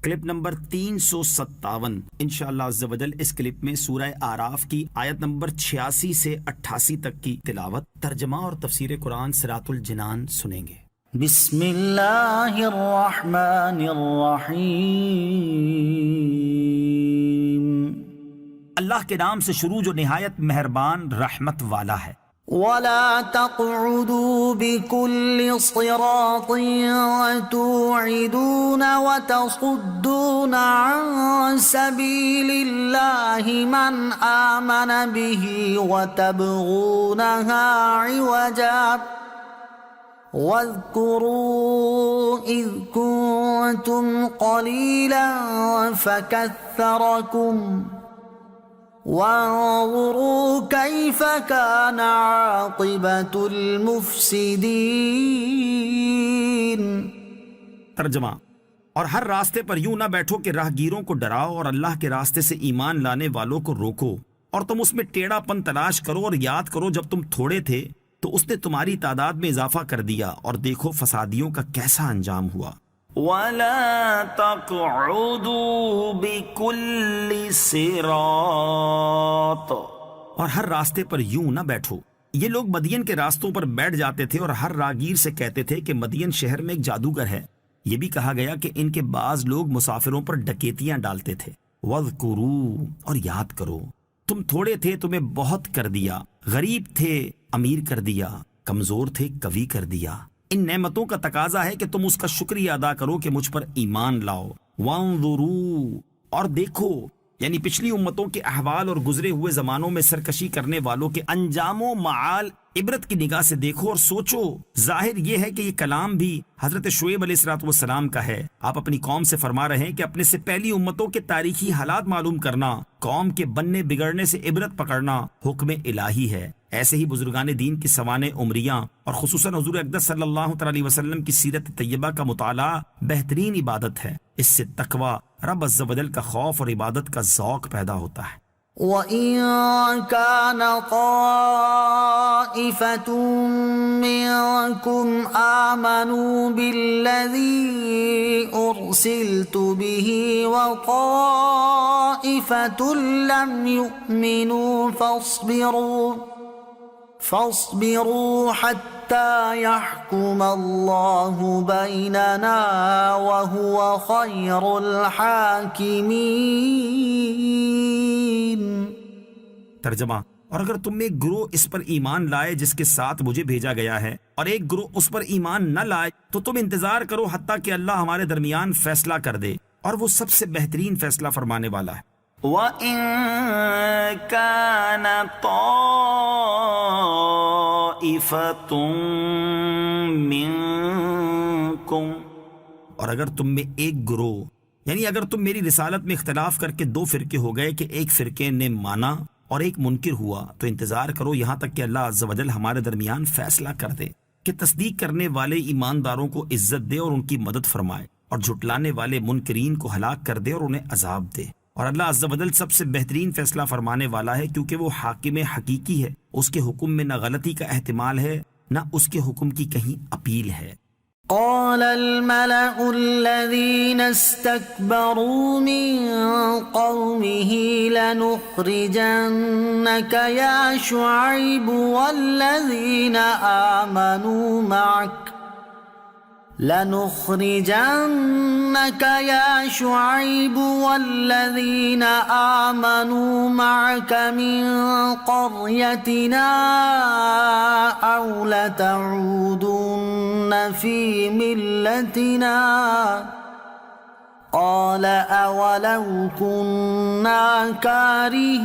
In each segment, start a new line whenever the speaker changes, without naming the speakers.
Clip number 357 انشاءاللہ عز و جل اس کلپ میں سورہ اعراف کی آیت نمبر 86 سے 88 تک کی تلاوت، ترجمہ اور تفسیر قرآن صراط الجنان سنیں گے۔
بسم اللہ الرحمن الرحیم،
اللہ کے نام سے شروع جو نہایت مہربان رحمت والا ہے۔
وَلَا تَقْعُدُوا بِكُلِّ صِرَاطٍ تُوعِدُونَ وَتَصُدُّونَ عَن سَبِيلِ اللَّهِ مَنْ آمَنَ بِهِ وَتَبْغُونَهَا عِوَجًا وَاذْكُرُوا إِذْ كُنتُمْ قَلِيلًا فَكَثَّرَكُمْ وَانظُرُوا كَيْفَ كَانَ عَاقِبَةُ الْمُفْسِدِينَ۔
ترجمہ: اور ہر راستے پر یوں نہ بیٹھو کہ راہگیروں کو ڈراؤ اور اللہ کے راستے سے ایمان لانے والوں کو روکو، اور تم اس میں ٹیڑھا پن تلاش کرو اور یاد کرو جب تم تھوڑے تھے تو اس نے تمہاری تعداد میں اضافہ کر دیا، اور دیکھو فسادیوں کا کیسا انجام ہوا۔
وَلَا تَقْعُدُوا بِكُلِّ صِرَاطٍ،
اور ہر راستے پر یوں نہ بیٹھو۔ یہ لوگ مدین کے راستوں پر بیٹھ جاتے تھے اور ہر راگیر سے کہتے تھے کہ مدین شہر میں ایک جادوگر ہے۔ یہ بھی کہا گیا کہ ان کے بعض لوگ مسافروں پر ڈکیتیاں ڈالتے تھے۔ وَاذْكُرُوا، اور یاد کرو، تم تھوڑے تھے تمہیں بہت کر دیا، غریب تھے امیر کر دیا، کمزور تھے قوی کر دیا۔ ان نعمتوں کا تقاضا ہے کہ تم اس کا شکریہ ادا کرو کہ مجھ پر ایمان لاؤ۔ وانظروا، اور دیکھو، یعنی پچھلی امتوں کے احوال اور گزرے ہوئے زمانوں میں سرکشی کرنے والوں کے انجام و معال عبرت کی نگاہ سے دیکھو اور سوچو۔ ظاہر یہ ہے کہ یہ کلام بھی حضرت شعیب علیہ السلام کا ہے۔ آپ اپنی قوم سے فرما رہے ہیں کہ اپنے سے پہلی امتوں کے تاریخی حالات معلوم کرنا، قوم کے بننے بگڑنے سے عبرت پکڑنا حکم الہی ہے۔ ایسے ہی بزرگان دین کی سوانح عمریاں اور خصوصاً حضور اقدس صلی اللہ علیہ وسلم کی سیرت طیبہ کا مطالعہ بہترین عبادت ہے۔ اس سے تقوی، رب عز و جل کا خوف اور عبادت کا ذوق پیدا ہوتا ہے۔
وَإِن كَانَ طَائِفَةٌ مِّنكُمْ آمَنُوا بِالَّذِي أُرْسِلْتُ بِهِ وَطَائِفَةٌ لَّمْ يُؤْمِنُوا فاصبروا حتى يحكم الله بيننا وهو خير الحاكمين۔
ترجمہ: اور اگر تم میں ایک گروہ اس پر ایمان لائے جس کے ساتھ مجھے بھیجا گیا ہے، اور ایک گروہ اس پر ایمان نہ لائے، تو تم انتظار کرو حتیٰ کہ اللہ ہمارے درمیان فیصلہ کر دے، اور وہ سب سے بہترین فیصلہ فرمانے والا ہے۔
وَإِن كَانَ طَائِفَةٌ مِّنكُمْ،
اور اگر تم میں ایک گروہ، یعنی اگر تم میری رسالت میں اختلاف کر کے دو فرقے ہو گئے کہ ایک فرقے نے مانا اور ایک منکر ہوا، تو انتظار کرو یہاں تک کہ اللہ عز و جل ہمارے درمیان فیصلہ کر دے کہ تصدیق کرنے والے ایمانداروں کو عزت دے اور ان کی مدد فرمائے، اور جھٹلانے والے منکرین کو ہلاک کر دے اور انہیں عذاب دے۔ اور اللہ عز و جل سب سے بہترین فیصلہ فرمانے والا ہے، کیونکہ وہ حاکم حقیقی ہے۔ اس کے حکم میں نہ غلطی کا احتمال ہے، نہ اس کے حکم کی کہیں اپیل ہے۔
قال الملأ الذين استكبروا من قومه لنخرجنك يا شعيب والذين آمنوا معك من قريتنا أو لتعودن في ملتنا قال أولو كنا كارهين۔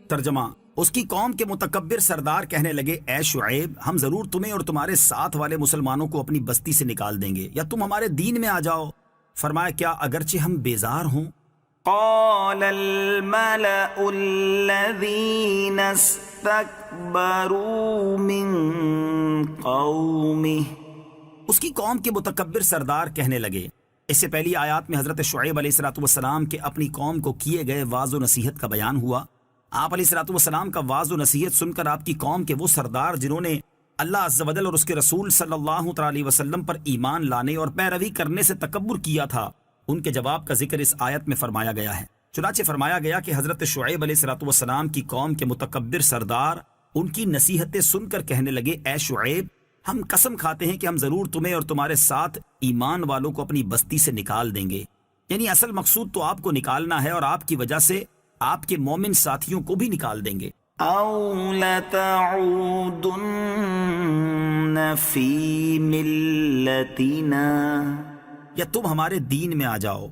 ترجمہ: اس کی قوم کے متکبر سردار کہنے لگے، اے شعیب، ہم ضرور تمہیں اور تمہارے ساتھ والے مسلمانوں کو اپنی بستی سے نکال دیں گے، یا تم ہمارے دین میں آ جاؤ۔ فرمایا، کیا اگرچہ ہم بیزار ہوں؟
قال الملأ الذين استكبروا من قومه،
اس کی قوم کے متکبر سردار کہنے لگے۔ اس سے پہلی آیات میں حضرت شعیب علیہ السلام کے اپنی قوم کو کیے گئے واعظ و نصیحت کا بیان ہوا۔ آپ علیہ السلام کا واعظ و نصیحت سن کر آپ کی قوم کے وہ سردار جنہوں نے اللہ عز و جل اور اس کے رسول صلی اللہ تعالی علیہ وسلم پر ایمان لانے اور پیروی کرنے سے تکبر کیا تھا، ان کے جواب کا ذکر اس آیت میں فرمایا گیا ہے۔ چنانچہ فرمایا گیا کہ حضرت شعیب علیہ السلام کی قوم کے متکبر سردار ان کی نصیحتیں سن کر کہنے لگے، اے شعیب، ہم قسم کھاتے ہیں کہ ہم ضرور تمہیں اور تمہارے ساتھ ایمان والوں کو اپنی بستی سے نکال دیں گے۔ یعنی اصل مقصود تو آپ کو نکالنا ہے اور آپ کی وجہ سے آپ کے مومن ساتھیوں کو بھی نکال دیں گے۔
أَوْ لَتَعُودُنَّ فِي مِلَّتِنَا،
یا تم ہمارے دین میں آ جاؤ۔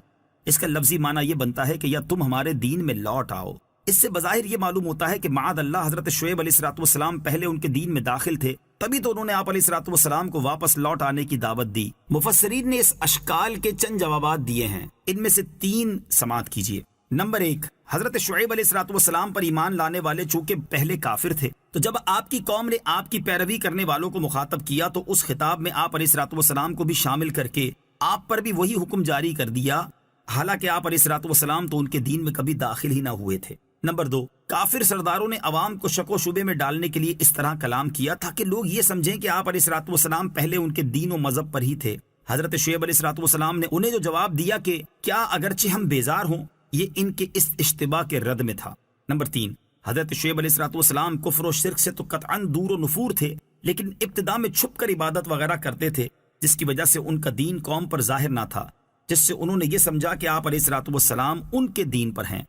اس کا لفظی معنی یہ بنتا ہے کہ یا تم ہمارے دین میں لوٹ آؤ۔ اس سے بظاہر یہ معلوم ہوتا ہے کہ معاذ اللہ حضرت شعیب علیہ السلام پہلے ان کے دین میں داخل تھے، تبھی تو انہوں نے آپ علیہ السلام کو واپس لوٹ آنے کی دعوت دی۔ مفسرین نے اس اشکال کے چند جوابات دیے ہیں، ان میں سے 3 سماعت کیجیے۔ نمبر 1، حضرت شعیب علیہ السلام پر ایمان لانے والے چونکہ پہلے کافر تھے، تو جب آپ کی قوم نے آپ کی پیروی کرنے والوں کو مخاطب کیا تو اس خطاب میں آپ علیہ السلام کو بھی شامل کر کے آپ پر بھی وہی حکم جاری کر دیا، حالانکہ آپ علیہ السلام تو ان کے دین میں کبھی داخل ہی نہ ہوئے تھے۔ نمبر 2، کافر سرداروں نے عوام کو شک و شبے میں ڈالنے کے لیے اس طرح کلام کیا تاکہ لوگ یہ سمجھیں کہ آپ علیہ السلام پہلے ان کے دین و مذہب پر ہی تھے۔ حضرت شعیب علیہ السلام نے انہیں جو جواب دیا کہ کیا اگرچہ ہم بیزار ہوں، یہ ان کے اس اشتباہ کے رد میں تھا۔ نمبر 3، حضرت شعیب علیہ السلام کفر و شرک سے تو قطعاً دور و نفور تھے، لیکن ابتدا میں چھپ کر عبادت وغیرہ کرتے تھے، جس کی وجہ سے ان کا دین قوم پر ظاہر نہ تھا، جس سے انہوں نے یہ سمجھا کہ آپ علیہ السلام ان کے دین پر ہیں۔